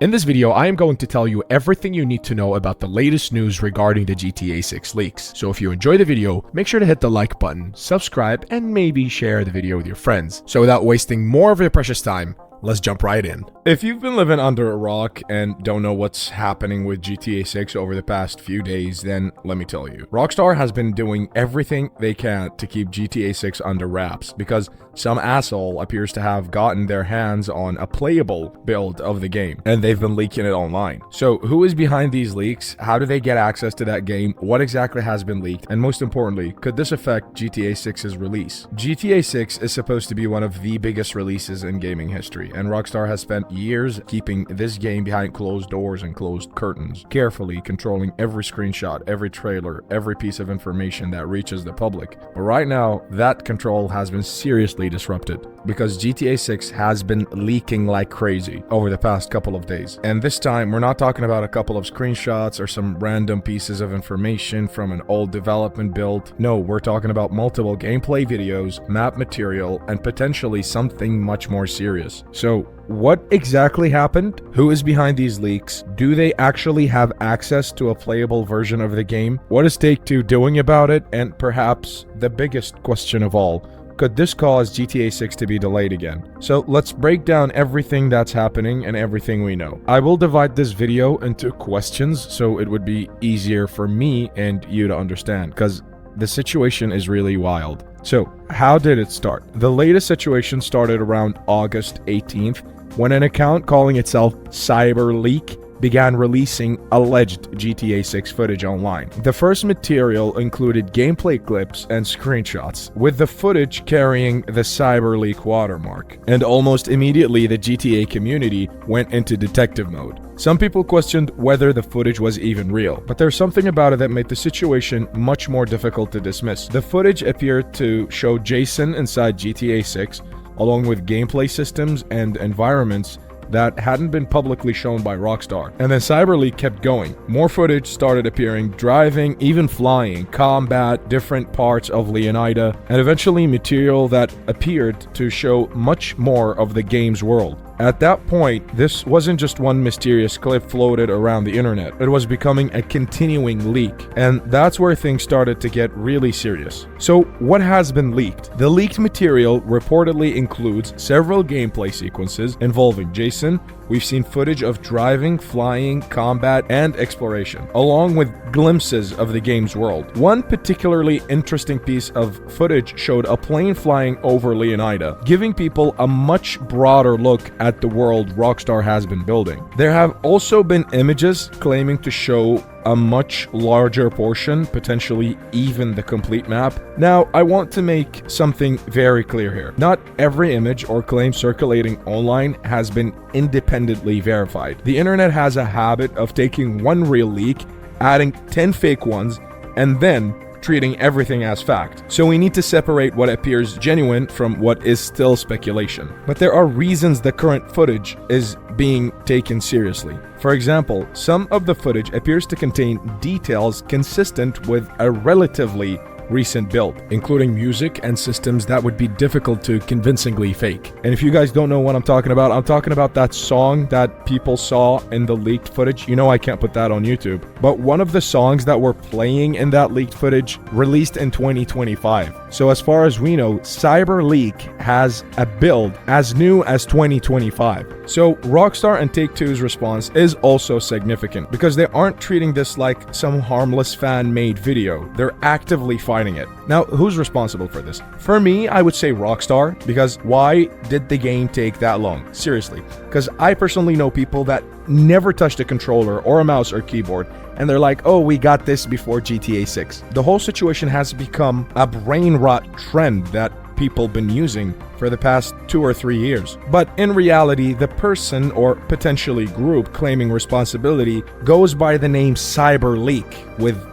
In this video, I am going to tell you everything you need to know about the latest news regarding the GTA 6 leaks. So if you enjoy the video, make sure to hit the like button, subscribe, and maybe share the video with your friends. So without wasting more of your precious time, let's jump right in. If you've been living under a rock and don't know what's happening with GTA 6 over the past few days, then let me tell you. Rockstar has been doing everything they can to keep GTA 6 under wraps because some asshole appears to have gotten their hands on a playable build of the game, and they've been leaking it online. So who is behind these leaks? How do they get access to that game? What exactly has been leaked? And most importantly, could this affect GTA 6's release? GTA 6 is supposed to be one of the biggest releases in gaming history, and Rockstar has spent years keeping this game behind closed doors and closed curtains, carefully controlling every screenshot, every trailer, every piece of information that reaches the public. But right now, that control has been seriously disrupted because GTA 6 has been leaking like crazy over the past couple of days. And this time, we're not talking about a couple of screenshots or some random pieces of information from an old development build. No, we're talking about multiple gameplay videos, map material, and potentially something much more serious. So, what exactly happened? Who is behind these leaks? Do they actually have access to a playable version of the game? What is Take-Two doing about it? And perhaps the biggest question of all, could this cause GTA 6 to be delayed again? So let's break down everything that's happening and everything we know. I will divide this video into questions so it would be easier for me and you to understand, because the situation is really wild. So, how did it start? The latest situation started around August 18th when an account calling itself CyberLeak began releasing alleged GTA 6 footage online. The first material included gameplay clips and screenshots, with the footage carrying the CyberLeak watermark. And almost immediately, the GTA community went into detective mode. Some people questioned whether the footage was even real, but there's something about it that made the situation much more difficult to dismiss. The footage appeared to show Jason inside GTA 6, along with gameplay systems and environments that hadn't been publicly shown by Rockstar. And then CyberLeak kept going. More footage started appearing, driving, even flying, combat, different parts of Leonida, and eventually material that appeared to show much more of the game's world. At that point, this wasn't just one mysterious clip floated around the internet. It was becoming a continuing leak, and that's where things started to get really serious. So, what has been leaked? The leaked material reportedly includes several gameplay sequences involving Jason. We've seen footage of driving, flying, combat, and exploration, along with glimpses of the game's world. One particularly interesting piece of footage showed a plane flying over Leonida, giving people a much broader look at the world Rockstar has been building. There have also been images claiming to show a much larger portion, potentially even the complete map. Now, I want to make something very clear here. Not every image or claim circulating online has been independently verified. The internet has a habit of taking one real leak, adding 10 fake ones, and then treating everything as fact. So we need to separate what appears genuine from what is still speculation. But there are reasons the current footage is being taken seriously. For example, some of the footage appears to contain details consistent with a relatively recent build, including music and systems that would be difficult to convincingly fake. And if you guys don't know what I'm talking about that song that people saw in the leaked footage. You know I can't put that on YouTube. But one of the songs that were playing in that leaked footage released in 2025. So as far as we know, CyberLeak has a build as new as 2025. So Rockstar and Take-Two's response is also significant because they aren't treating this like some harmless fan-made video. They're actively fighting it. Now, who's responsible for this? For me, I would say Rockstar, because why did the game take that long? Seriously, because I personally know people that never touched a controller or a mouse or keyboard, and they're like, oh, we got this before GTA 6. The whole situation has become a brain rot trend that people been using for the past 2 or 3 years. But in reality, the person or potentially group claiming responsibility goes by the name CyberLeak, with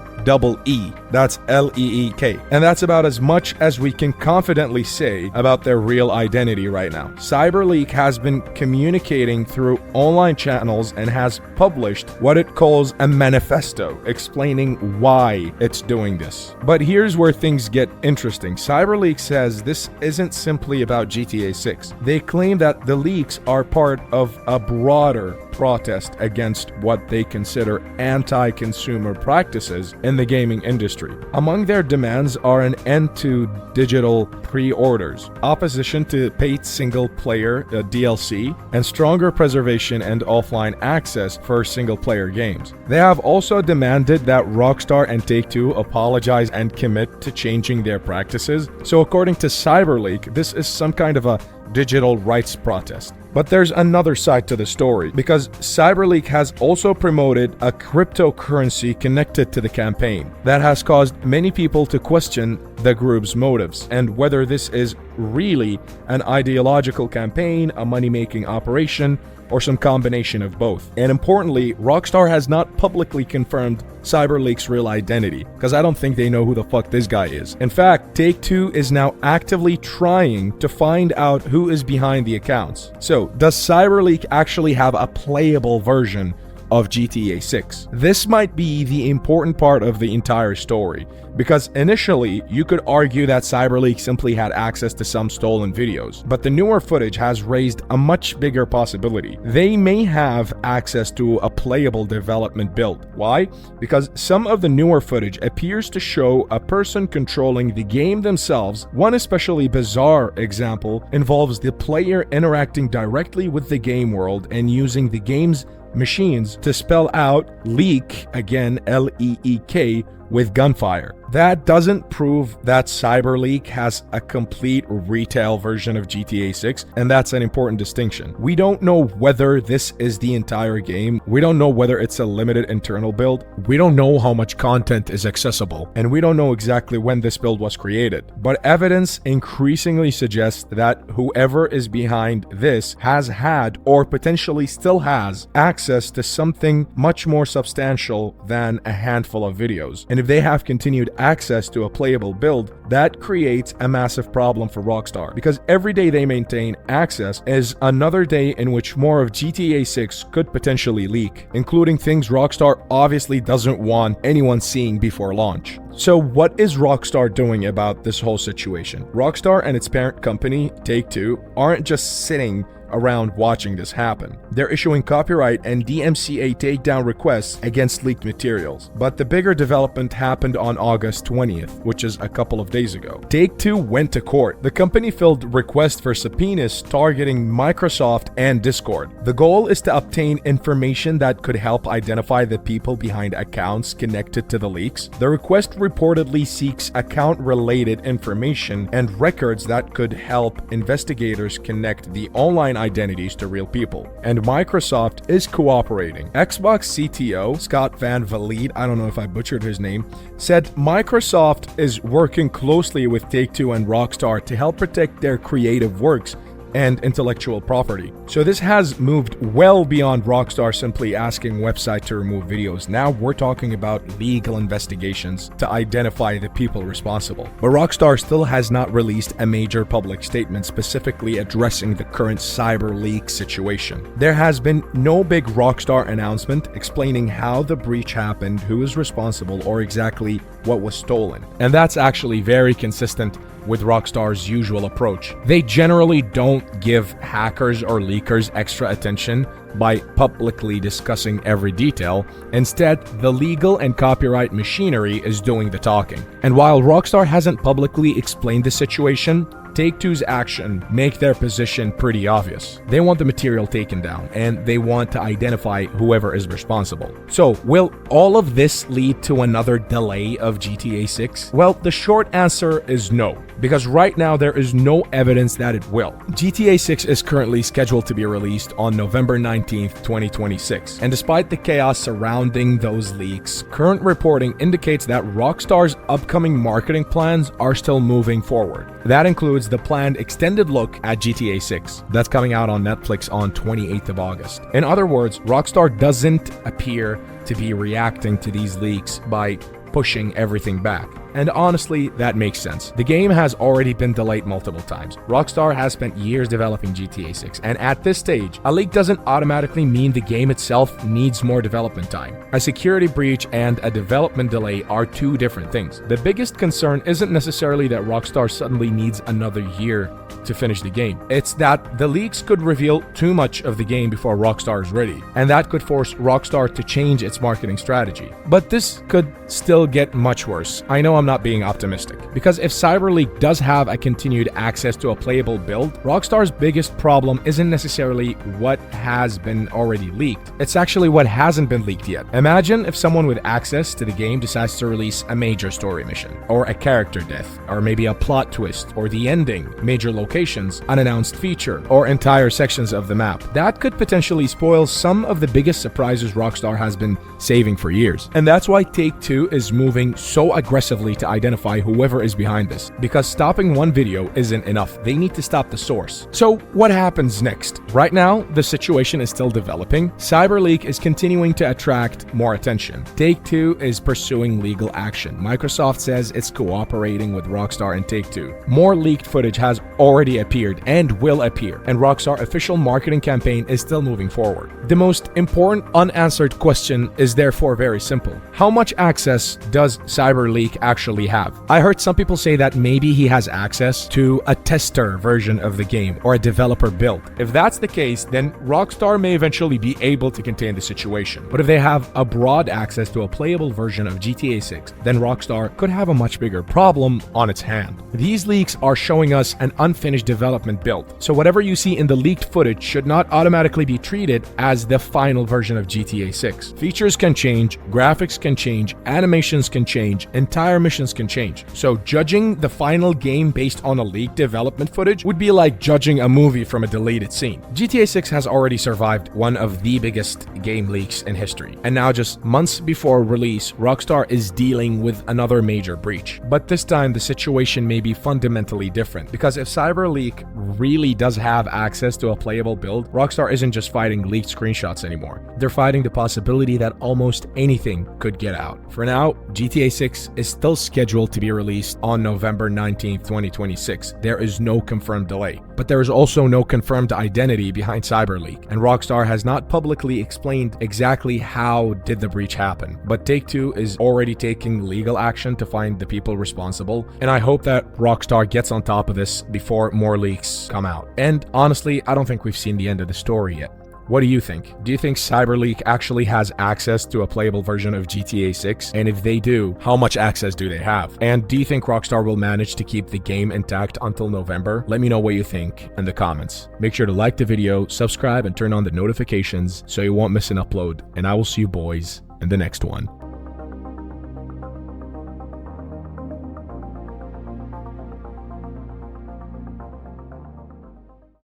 E. That's L-E-E-K. And that's about as much as we can confidently say about their real identity right now. CyberLeak has been communicating through online channels and has published what it calls a manifesto explaining why it's doing this. But here's where things get interesting. CyberLeak says this isn't simply about GTA 6. They claim that the leaks are part of a broader protest against what they consider anti-consumer practices in the gaming industry. Among their demands are an end to digital pre-orders, opposition to paid single-player DLC, and stronger preservation and offline access for single-player games. They have also demanded that Rockstar and Take-Two apologize and commit to changing their practices. So according to CyberLeak, this is some kind of a digital rights protest. But there's another side to the story, because CyberLeak has also promoted a cryptocurrency connected to the campaign that has caused many people to question the group's motives and whether this is really an ideological campaign, a money-making operation, or some combination of both. And importantly, Rockstar has not publicly confirmed CyberLeak's real identity, because I don't think they know who the fuck this guy is. In fact, Take-Two is now actively trying to find out who is behind the accounts. So, does CyberLeak actually have a playable version of GTA 6? This might be the important part of the entire story, because initially you could argue that CyberLeak simply had access to some stolen videos, but the newer footage has raised a much bigger possibility. They may have access to a playable development build. Why? Because some of the newer footage appears to show a person controlling the game themselves. One especially bizarre example involves the player interacting directly with the game world and using the game's machines to spell out leak, again L-E-E-K, with gunfire. That doesn't prove that CyberLeak has a complete retail version of GTA 6, and that's an important distinction. We don't know whether this is the entire game. We don't know whether it's a limited internal build. We don't know how much content is accessible, and we don't know exactly when this build was created. But evidence increasingly suggests that whoever is behind this has had, or potentially still has, access to something much more substantial than a handful of videos. And if they have continued access to a playable build, that creates a massive problem for Rockstar, because every day they maintain access is another day in which more of GTA 6 could potentially leak, including things Rockstar obviously doesn't want anyone seeing before launch. So what is Rockstar doing about this whole situation? Rockstar and its parent company, Take-Two, aren't just sitting around watching this happen. They're issuing copyright and DMCA takedown requests against leaked materials. But the bigger development happened on August 20th, which is a couple of days ago. Take-Two went to court. The company filed requests for subpoenas targeting Microsoft and Discord. The goal is to obtain information that could help identify the people behind accounts connected to the leaks. The request reportedly seeks account-related information and records that could help investigators connect the online identities to real people. And Microsoft is cooperating. Xbox CTO Scott Van Vliet, I don't know if I butchered his name, said Microsoft is working closely with Take-Two and Rockstar to help protect their creative works and intellectual property. So this has moved well beyond Rockstar simply asking website to remove videos. Now we're talking about legal investigations to identify the people responsible. But Rockstar still has not released a major public statement specifically addressing the current CyberLeak situation. There has been no big Rockstar announcement explaining how the breach happened, who is responsible, or exactly what was stolen. And that's actually very consistent with Rockstar's usual approach. They generally don't give hackers or leakers extra attention by publicly discussing every detail. Instead, the legal and copyright machinery is doing the talking. And while Rockstar hasn't publicly explained the situation, Take-Two's action make their position pretty obvious. They want the material taken down, and they want to identify whoever is responsible. So, will all of this lead to another delay of GTA 6? Well, the short answer is no, because right now there is no evidence that it will. GTA 6 is currently scheduled to be released on November 19th, 2026, and despite the chaos surrounding those leaks, current reporting indicates that Rockstar's upcoming marketing plans are still moving forward. That includes the planned extended look at GTA 6 that's coming out on Netflix on 28th of August. In other words, Rockstar doesn't appear to be reacting to these leaks by pushing everything back. And honestly, that makes sense. The game has already been delayed multiple times. Rockstar has spent years developing GTA 6, and at this stage, a leak doesn't automatically mean the game itself needs more development time. A security breach and a development delay are two different things. The biggest concern isn't necessarily that Rockstar suddenly needs another year to finish the game. It's that the leaks could reveal too much of the game before Rockstar is ready, and that could force Rockstar to change its marketing strategy. But this could still get much worse. I know I'm not being optimistic, because if CyberLeak does have a continued access to a playable build, Rockstar's biggest problem isn't necessarily what has been already leaked. It's actually what hasn't been leaked yet. Imagine if someone with access to the game decides to release a major story mission, or a character death, or maybe a plot twist, or the ending, major locations, unannounced feature, or entire sections of the map. That could potentially spoil some of the biggest surprises Rockstar has been saving for years. And that's why Take-Two is moving so aggressively to identify whoever is behind this, because stopping one video isn't enough. They need to stop the source. So what happens next? Right now, the situation is still developing. CyberLeak is continuing to attract more attention. Take-Two is pursuing legal action. Microsoft says it's cooperating with Rockstar and Take-Two. More leaked footage has already appeared and will appear, and Rockstar's official marketing campaign is still moving forward. The most important unanswered question is therefore very simple. How much access does CyberLeak actually have? I heard some people say that maybe he has access to a tester version of the game or a developer build. If that's the case, then Rockstar may eventually be able to contain the situation. But if they have a broad access to a playable version of GTA 6, then Rockstar could have a much bigger problem on its hand. These leaks are showing us an unfinished development build, so whatever you see in the leaked footage should not automatically be treated as the final version of GTA 6. Features can change, graphics can change, animations can change, entire missions can change. So judging the final game based on a leaked development footage would be like judging a movie from a deleted scene. GTA 6 has already survived one of the biggest game leaks in history, and now just months before release, Rockstar is dealing with another major breach. But this time the situation may be fundamentally different, because if CyberLeak really does have access to a playable build, Rockstar isn't just fighting leaked screenshots anymore. They're fighting the possibility that almost anything could get out. For now, GTA 6 is still scheduled to be released on November 19th, 2026. There is no confirmed delay, but there is also no confirmed identity behind CyberLeak, and Rockstar has not publicly explained exactly how did the breach happen. But Take-Two is already taking legal action to find the people responsible, and I hope that Rockstar gets on top of this before more leaks come out. And honestly, I don't think we've seen the end of the story yet. What do you think? Do you think CyberLeak actually has access to a playable version of GTA 6? And if they do, how much access do they have? And do you think Rockstar will manage to keep the game intact until November? Let me know what you think in the comments. Make sure to like the video, subscribe, and turn on the notifications so you won't miss an upload. And I will see you boys in the next one.